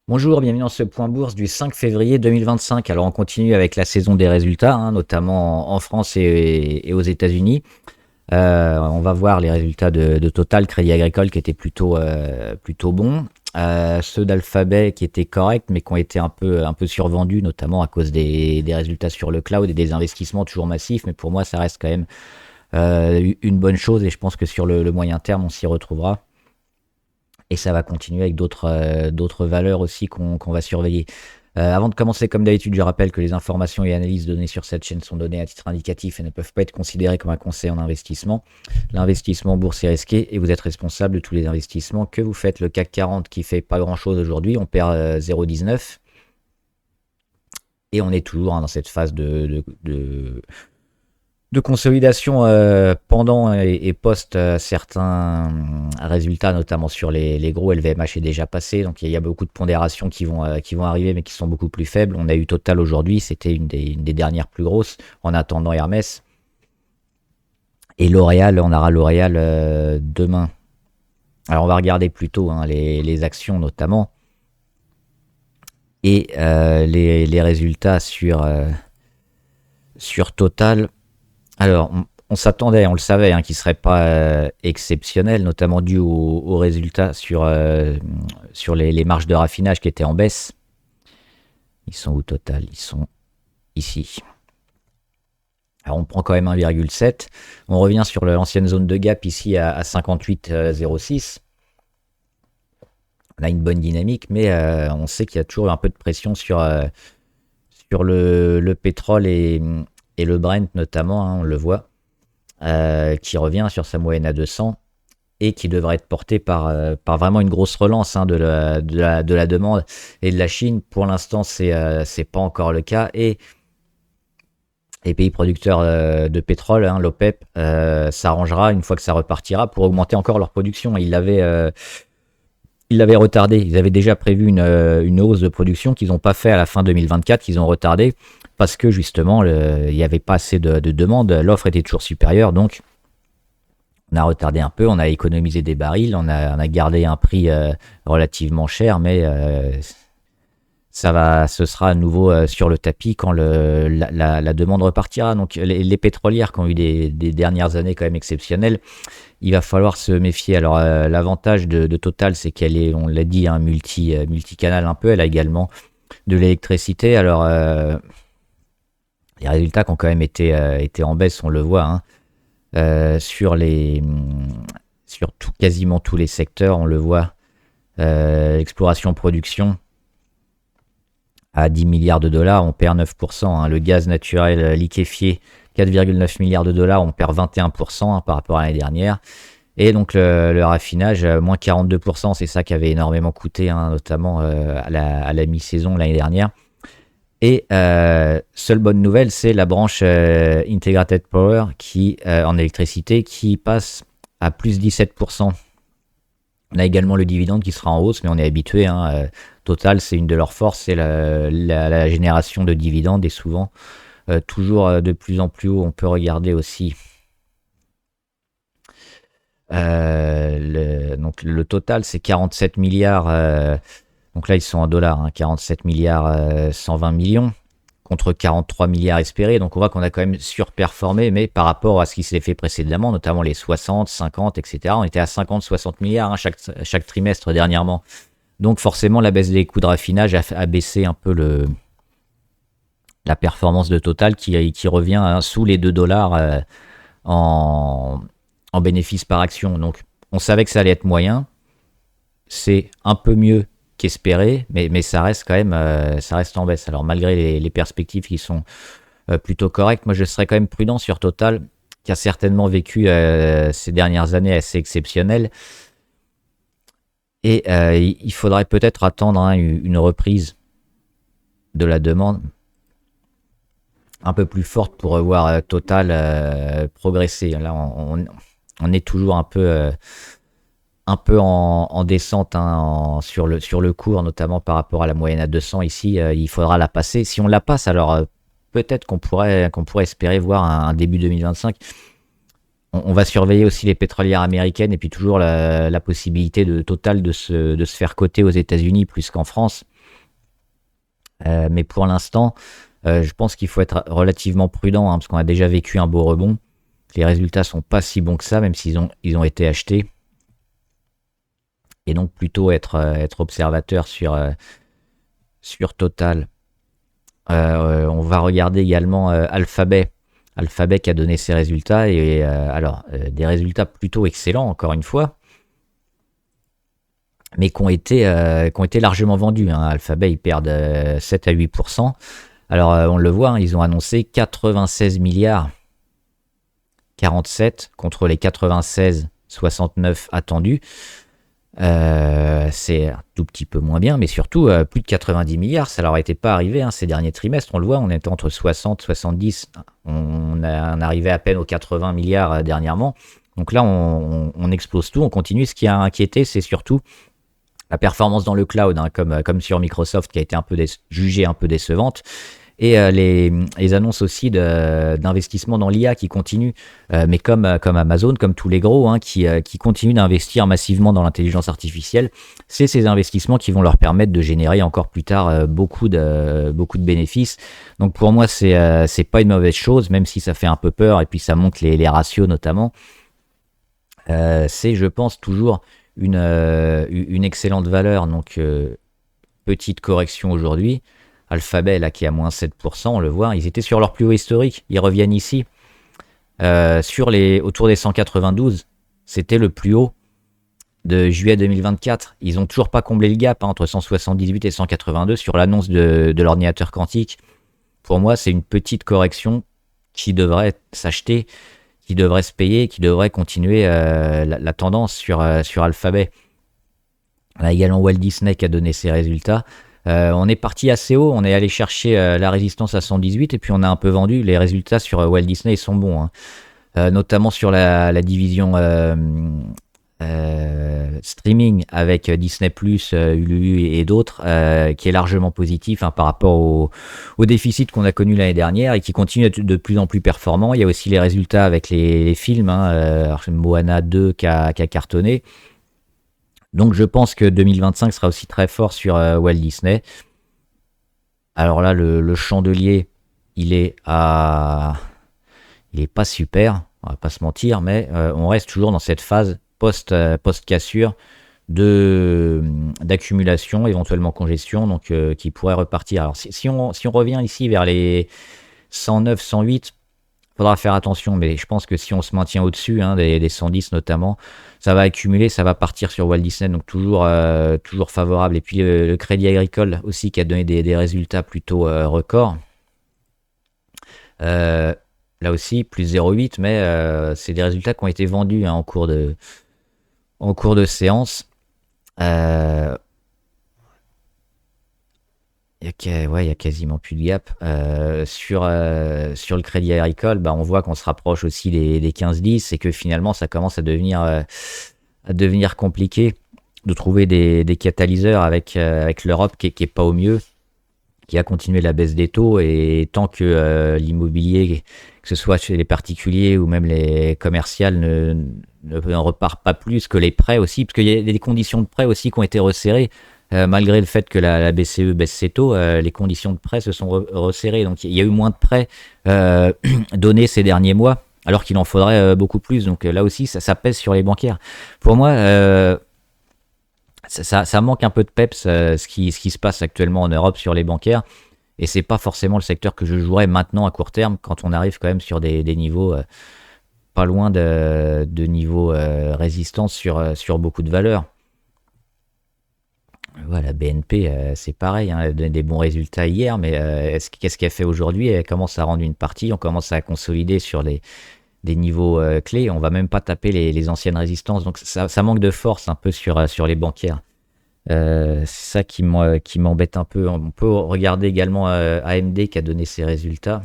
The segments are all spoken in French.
Bonjour, bienvenue dans ce point bourse du 5 février 2025. Alors on continue avec la saison des résultats, notamment en France et aux États-Unis. On va voir les résultats de Total, Crédit Agricole qui étaient plutôt bons. Ceux d'Alphabet qui étaient corrects mais qui ont été un peu survendus, notamment à cause des résultats sur le cloud et des investissements toujours massifs. Mais pour moi, ça reste quand même une bonne chose et je pense que sur le moyen terme, on s'y retrouvera. Et ça va continuer avec d'autres valeurs aussi qu'on va surveiller. Avant de commencer, comme d'habitude, je rappelle que les informations et analyses données sur cette chaîne sont données à titre indicatif et ne peuvent pas être considérées comme un conseil en investissement. L'investissement en bourse est risqué et vous êtes responsable de tous les investissements que vous faites. Le CAC 40 qui fait pas grand-chose aujourd'hui, on perd 0,19 et on est toujours dans cette phase de consolidation pendant et post certains résultats, notamment sur les gros. LVMH est déjà passé, donc il y a beaucoup de pondérations qui vont arriver, mais qui sont beaucoup plus faibles. On a eu Total aujourd'hui, c'était une des dernières plus grosses, en attendant Hermès. Et L'Oréal, on aura L'Oréal demain. Alors on va regarder plutôt les actions notamment, et les résultats sur Total. Alors, on s'attendait, on le savait, qu'il ne serait pas exceptionnel, notamment dû aux résultats sur les marges de raffinage qui étaient en baisse. Ils sont où Total? Ils sont ici. Alors, on prend quand même 1,7. On revient sur l'ancienne zone de gap ici à 58,06. On a une bonne dynamique, mais on sait qu'il y a toujours un peu de pression sur le pétrole et le Brent notamment, on le voit, qui revient sur sa moyenne à 200 et qui devrait être porté par vraiment une grosse relance de la demande et de la Chine. Pour l'instant, c'est pas encore le cas, et les pays producteurs de pétrole, l'OPEP, s'arrangera une fois que ça repartira pour augmenter encore leur production. Ils l'avaient retardé. Ils avaient déjà prévu une hausse de production qu'ils n'ont pas fait à la fin 2024, qu'ils ont retardé parce que justement, il n'y avait pas assez de demande. L'offre était toujours supérieure, donc on a retardé un peu, on a économisé des barils, on a gardé un prix relativement cher, mais ce sera à nouveau sur le tapis quand la demande repartira. Donc les pétrolières qui ont eu des dernières années quand même exceptionnelles, il va falloir se méfier. Alors l'avantage de Total, c'est qu'elle est, on l'a dit, un multicanal un peu. Elle a également de l'électricité. Alors les résultats qui ont quand même été en baisse, on le voit, sur quasiment tous les secteurs, on le voit. L'exploration-production à 10 milliards de dollars, on perd 9%. Le gaz naturel liquéfié, 4,9 milliards de dollars, on perd 21% par rapport à l'année dernière. Et donc le raffinage, moins 42%, c'est ça qui avait énormément coûté, notamment à la mi-saison l'année dernière. Et seule bonne nouvelle, c'est la branche Integrated Power en électricité qui passe à plus 17%. On a également le dividende qui sera en hausse, mais on est habitué. Total, c'est une de leurs forces, c'est la génération de dividendes, et souvent toujours de plus en plus haut. On peut regarder aussi donc le total, c'est 47 milliards. Donc là, ils sont en dollars, 47 milliards 120 millions contre 43 milliards espérés. Donc on voit qu'on a quand même surperformé, mais par rapport à ce qui s'est fait précédemment, notamment les 60, 50, etc. On était à 50, 60 milliards chaque trimestre dernièrement. Donc forcément, la baisse des coûts de raffinage a baissé un peu la performance de Total qui revient sous les 2 dollars en bénéfice par action. Donc on savait que ça allait être moyen. C'est un peu mieux qu'espéré, mais ça reste quand même ça reste en baisse. Alors malgré les perspectives qui sont plutôt correctes, moi je serais quand même prudent sur Total, qui a certainement vécu ces dernières années assez exceptionnelles. Et il faudrait peut-être attendre une reprise de la demande un peu plus forte pour revoir Total progresser. Là, on est toujours un peu en descente sur le cours, notamment par rapport à la moyenne à 200 ici. Il faudra la passer. Si on la passe, alors peut-être qu'on pourrait espérer voir un début 2025. On va surveiller aussi les pétrolières américaines et puis toujours la possibilité de Total de se faire coter aux États-Unis plus qu'en France. Mais pour l'instant, je pense qu'il faut être relativement prudent, hein, parce qu'on a déjà vécu un beau rebond. Les résultats sont pas si bons que ça, même ils ont été achetés. Et donc plutôt être observateur sur Total. On va regarder également Alphabet. Alphabet qui a donné ses résultats, et des résultats plutôt excellents, encore une fois, mais qui ont été largement vendus, hein. Alphabet, ils perdent 7 à 8%. Alors, on le voit, hein, ils ont annoncé 96 milliards 47 contre les 96,69 attendus. C'est un tout petit peu moins bien, mais surtout plus de 90 milliards, ça leur était pas arrivé, hein, ces derniers trimestres. On le voit, on était entre 60 70, on arrivait à peine aux 80 milliards dernièrement. Donc là, on explose tout, on continue. Ce qui a inquiété, c'est surtout la performance dans le cloud, hein, comme sur Microsoft, qui a été jugée un peu décevante. Et les annonces aussi d'investissement dans l'IA qui continuent, mais comme Amazon, comme tous les gros, hein, qui continuent d'investir massivement dans l'intelligence artificielle. C'est ces investissements qui vont leur permettre de générer encore plus tard beaucoup de bénéfices. Donc pour moi, c'est pas une mauvaise chose, même si ça fait un peu peur, et puis ça monte les ratios notamment. C'est, je pense, toujours une excellente valeur. Donc petite correction aujourd'hui. Alphabet, là, qui est à moins 7%, on le voit, ils étaient sur leur plus haut historique, ils reviennent ici, autour des 192, c'était le plus haut de juillet 2024. Ils n'ont toujours pas comblé le gap, hein, entre 178 et 182 sur l'annonce de l'ordinateur quantique. Pour moi, c'est une petite correction qui devrait s'acheter, qui devrait se payer, qui devrait continuer la tendance sur Alphabet. On a également Walt Disney qui a donné ses résultats. On est parti assez haut, on est allé chercher la résistance à 118, et puis on a un peu vendu. Les résultats sur Walt Disney sont bons, hein. Notamment sur la division streaming avec Disney+, Hulu et d'autres, qui est largement positif, hein, par rapport au déficit qu'on a connu l'année dernière et qui continue d'être de plus en plus performant. Il y a aussi les résultats avec les films, hein, Moana 2 qui a cartonné. Donc je pense que 2025 sera aussi très fort sur Walt Disney. Alors là, le chandelier, il est pas super, on va pas se mentir, mais on reste toujours dans cette phase post-cassure d'accumulation, éventuellement congestion, donc qui pourrait repartir. Alors si on revient ici vers les 109, 108, faudra faire attention, mais je pense que si on se maintient au-dessus, hein, des 110 notamment, ça va accumuler, ça va partir sur Walt Disney, donc toujours favorable. Et puis le Crédit Agricole aussi qui a donné des résultats plutôt records. Là aussi, plus 0,8, mais c'est des résultats qui ont été vendus, hein, en cours de séance. Il y a quasiment plus de gap. Sur le Crédit Agricole, on voit qu'on se rapproche aussi des 15-10, et que finalement ça commence à devenir compliqué de trouver des catalyseurs avec l'Europe qui est pas au mieux, qui a continué la baisse des taux, et tant que l'immobilier, que ce soit chez les particuliers ou même les commerciales, ne repart pas plus, que les prêts aussi, parce qu'il y a des conditions de prêt aussi qui ont été resserrées. Malgré le fait que la BCE baisse ses taux, les conditions de prêt se sont resserrées. Donc il y a eu moins de prêts donnés ces derniers mois, alors qu'il en faudrait beaucoup plus. Donc là aussi, ça pèse sur les bancaires. Pour moi, ça manque un peu de peps, ce qui se passe actuellement en Europe sur les bancaires. Et c'est pas forcément le secteur que je jouerais maintenant à court terme, quand on arrive quand même sur des niveaux pas loin de niveaux résistance sur beaucoup de valeurs. Voilà, BNP, c'est pareil, hein, elle a donné des bons résultats hier, mais qu'est-ce qu'elle fait aujourd'hui? Elle commence à rendre une partie, on commence à consolider sur des niveaux clés, on va même pas taper les anciennes résistances, donc ça manque de force un peu sur les bancaires. C'est ça qui m'embête un peu. On peut regarder également AMD qui a donné ses résultats.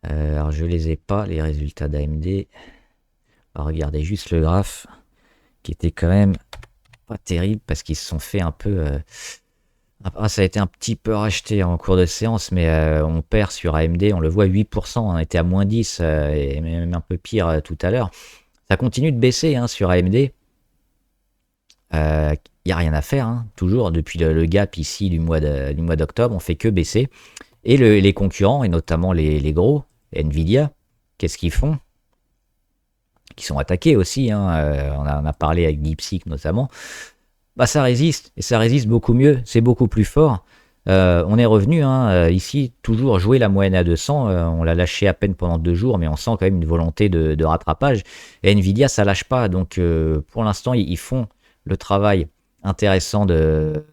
Alors je les ai pas, les résultats d'AMD. On va regarder juste le graphe, qui était quand même pas terrible, parce qu'ils se sont fait un peu... ça a été un petit peu racheté en cours de séance, mais on perd sur AMD, on le voit, 8%, on était à moins 10, et même un peu pire tout à l'heure. Ça continue de baisser, hein, sur AMD. Il n'y a rien à faire, hein. Toujours depuis le gap ici du mois d'octobre, on fait que baisser. Et les concurrents, et notamment les gros, Nvidia, qu'est-ce qu'ils font? Qui sont attaqués aussi, hein. On a parlé avec DeepSeek notamment. Bah, ça résiste, et ça résiste beaucoup mieux, c'est beaucoup plus fort. On est revenu, hein, ici, toujours jouer la moyenne à 200. On l'a lâché à peine pendant 2 jours, mais on sent quand même une volonté de rattrapage. Et Nvidia, ça lâche pas. Donc, pour l'instant, ils font le travail intéressant de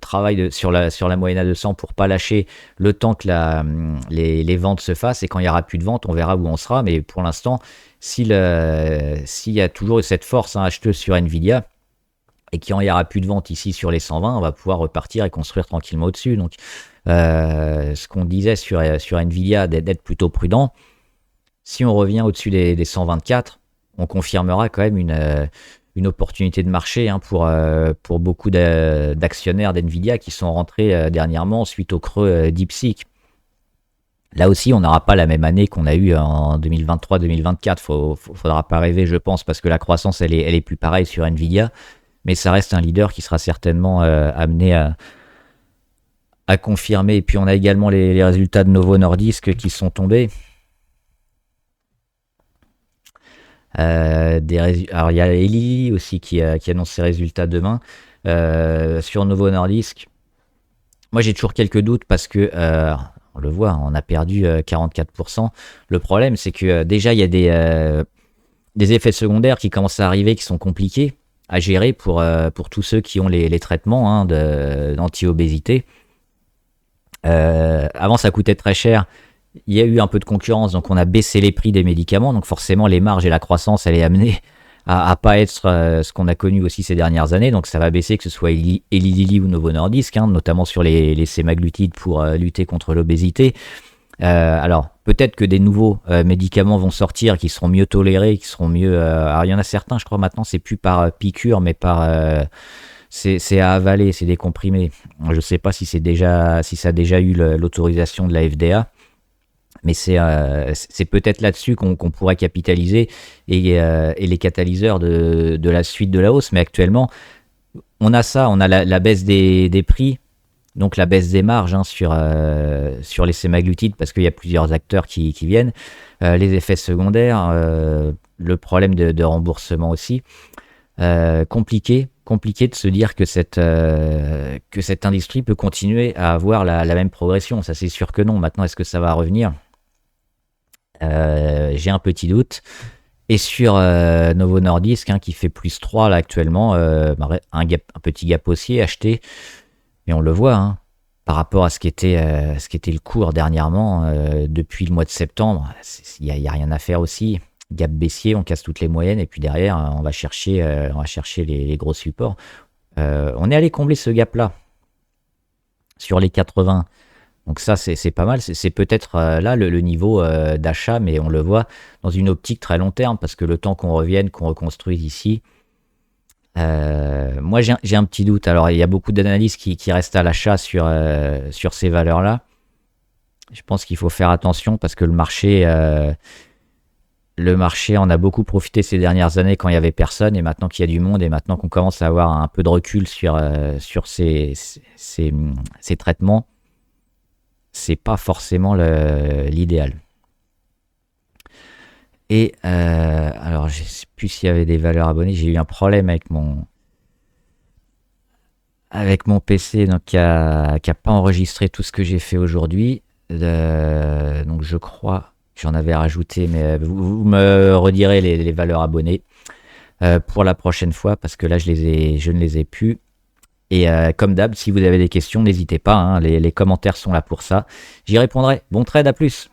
travail sur la moyenne à 200 pour pas lâcher le temps que les ventes se fassent. Et quand il n'y aura plus de ventes, on verra où on sera. Mais pour l'instant, s'il y a toujours cette force, hein, acheteuse sur Nvidia, et qu'il n'y aura plus de vente ici sur les 120, on va pouvoir repartir et construire tranquillement au-dessus. Donc, ce qu'on disait sur Nvidia, d'être plutôt prudent, si on revient au-dessus des 124, on confirmera quand même une opportunité de marché, hein, pour beaucoup d'actionnaires d'Nvidia qui sont rentrés dernièrement suite au creux DeepSeek. Là aussi, on n'aura pas la même année qu'on a eu en 2023-2024. Faudra pas rêver, je pense, parce que la croissance, elle est plus pareille sur Nvidia. Mais ça reste un leader qui sera certainement amené à confirmer. Et puis on a également les résultats de Novo Nordisk qui sont tombés. Alors il y a Eli aussi qui annonce ses résultats demain. Sur Novo Nordisk, moi j'ai toujours quelques doutes parce que on le voit, on a perdu 44%. Le problème, c'est que déjà il y a des effets secondaires qui commencent à arriver, qui sont compliqués à gérer pour tous ceux qui ont les traitements, hein, d'anti-obésité. Avant, ça coûtait très cher. Il y a eu un peu de concurrence, donc on a baissé les prix des médicaments. Donc forcément, les marges et la croissance, elle est amenée à pas être ce qu'on a connu aussi ces dernières années. Donc ça va baisser, que ce soit Eli Lilly ou Novo Nordisk, hein, notamment sur les sémaglutides pour lutter contre l'obésité. Alors, peut-être que des nouveaux médicaments vont sortir qui seront mieux tolérés, qui seront mieux... alors, il y en a certains, je crois, maintenant, c'est plus par piqûre, mais c'est à avaler, c'est des comprimés. Je ne sais pas si ça a déjà eu l'autorisation de la FDA, mais c'est peut-être là-dessus qu'on pourrait capitaliser et les catalyseurs de la suite de la hausse. Mais actuellement, on a la baisse des prix, donc la baisse des marges, hein, sur les sémaglutides, parce qu'il y a plusieurs acteurs qui viennent, les effets secondaires, le problème de remboursement aussi. Compliqué de se dire que cette industrie peut continuer à avoir la même progression. Ça, c'est sûr que non. Maintenant, est-ce que ça va revenir? J'ai un petit doute. Et sur Novo Nordisk, hein, qui fait plus 3 là actuellement, un petit gap haussier acheté. Mais on le voit, hein, par rapport à ce qu'était le cours dernièrement, depuis le mois de septembre, il n'y a rien à faire aussi. Gap baissier, on casse toutes les moyennes, et puis derrière, on va chercher les gros supports. On est allé combler ce gap-là, sur les 80. Donc ça, c'est pas mal. C'est peut-être là le niveau d'achat, mais on le voit dans une optique très long terme, parce que le temps qu'on revienne, qu'on reconstruise ici... moi j'ai un petit doute. Alors il y a beaucoup d'analyses qui restent à l'achat sur ces valeurs-là. Je pense qu'il faut faire attention parce que le marché en a beaucoup profité ces dernières années quand il y avait personne, et maintenant qu'il y a du monde et maintenant qu'on commence à avoir un peu de recul sur ces traitements, c'est pas forcément l'idéal. Et alors, je ne sais plus s'il y avait des valeurs abonnées. J'ai eu un problème avec mon PC, donc qui a pas enregistré tout ce que j'ai fait aujourd'hui. Donc, je crois que j'en avais rajouté, mais vous me redirez les valeurs abonnées pour la prochaine fois, parce que là, je ne les ai plus. Et comme d'hab, si vous avez des questions, n'hésitez pas, hein, les commentaires sont là pour ça. J'y répondrai. Bon trade, à plus.